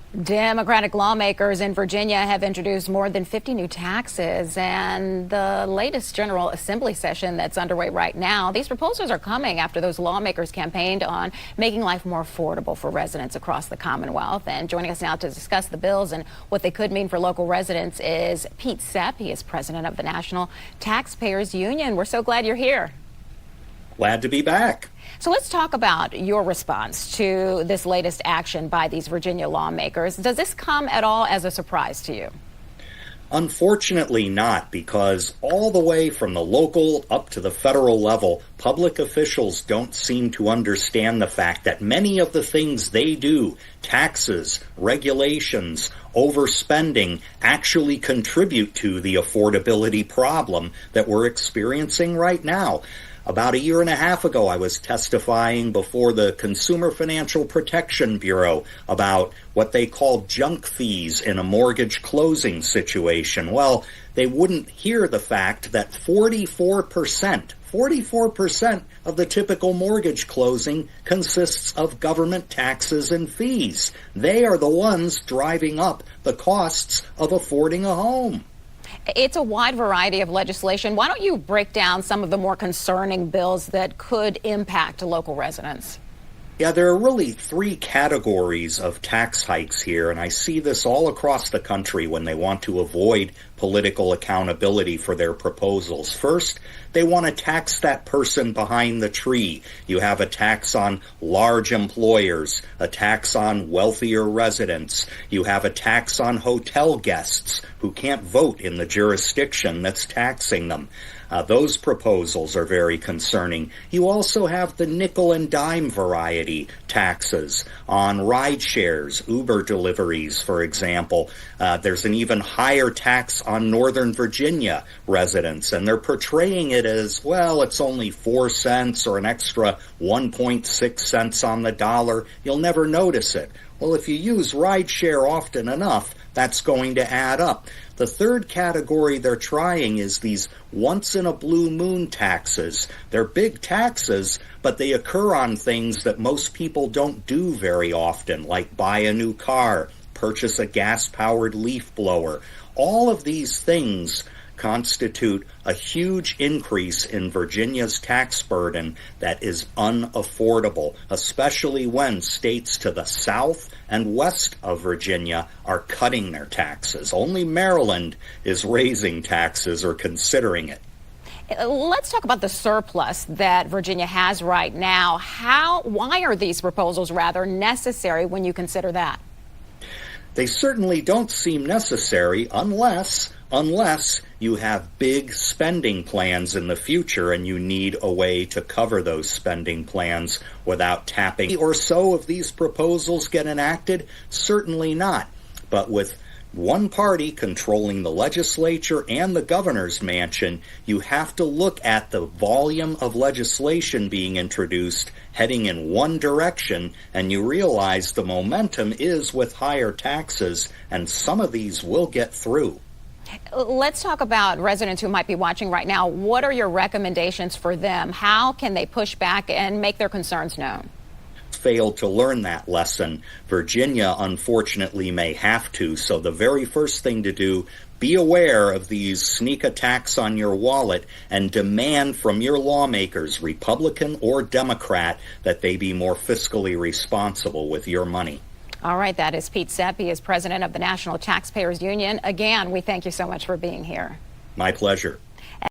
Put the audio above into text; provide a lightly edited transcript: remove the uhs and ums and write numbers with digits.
Democratic lawmakers in Virginia have introduced more than 50 new taxes, and the latest General Assembly session that's underway right now. These proposals are coming after those lawmakers campaigned on making life more affordable for residents across the Commonwealth. And joining us now to discuss the bills and what they could mean for local residents is Pete Sepp. He is president of the National Taxpayers Union. We're so glad you're here. Glad to be back. So let's talk about your response to this latest action by these Virginia lawmakers. Does this come at all as a surprise to you? Unfortunately not, because all the way from the local up to the federal level, public officials don't seem to understand the fact that many of the things they do, taxes, regulations, overspending, actually contribute to the affordability problem that we're experiencing right now. About a year and a half ago, I was testifying before the Consumer Financial Protection Bureau about what they call junk fees in a mortgage closing situation. Well, they wouldn't hear the fact that 44% of the typical mortgage closing consists of government taxes and fees. They are the ones driving up the costs of affording a home. It's a wide variety of legislation. Why don't you break down some of the more concerning bills that could impact local residents? Yeah, there are really three categories of tax hikes here, and I see this all across the country when they want to avoid political accountability for their proposals. First, they want to tax that person behind the tree. You have a tax on large employers, a tax on wealthier residents. You have a tax on hotel guests who can't vote in the jurisdiction that's taxing them. Those proposals are very concerning. You also have the nickel and dime variety taxes on ride shares, Uber deliveries, for example. There's an even higher tax on Northern Virginia residents, and they're portraying it as, well, it's only 4 cents or an extra 1.6 cents on the dollar. You'll never notice it. Well, if you use rideshare often enough, that's going to add up. The third category they're trying is these once-in-a-blue-moon taxes. They're big taxes, but they occur on things that most people don't do very often, like buy a new car, purchase a gas-powered leaf blower. All of these things constitute a huge increase in Virginia's tax burden that is unaffordable, especially when states to the south and west of Virginia are cutting their taxes. Only Maryland is raising taxes or considering it. Let's talk about the surplus that Virginia has right now. Why are these proposals rather necessary when you consider that? They certainly don't seem necessary unless you have big spending plans in the future and you need a way to cover those spending plans without tapping. Or so if these proposals get enacted? Certainly not. But with one party controlling the legislature and the governor's mansion, you have to look at the volume of legislation being introduced heading in one direction, and you realize the momentum is with higher taxes, and some of these will get through. Let's talk about residents who might be watching right now. What are your recommendations for them? How can they push back and make their concerns known? Failed to learn that lesson. Virginia, unfortunately, may have to. So the very first thing to do, be aware of these sneak attacks on your wallet and demand from your lawmakers, Republican or Democrat, that they be more fiscally responsible with your money. All right, that is Pete Sepp. He is president of the National Taxpayers Union. Again, we thank you so much for being here. My pleasure.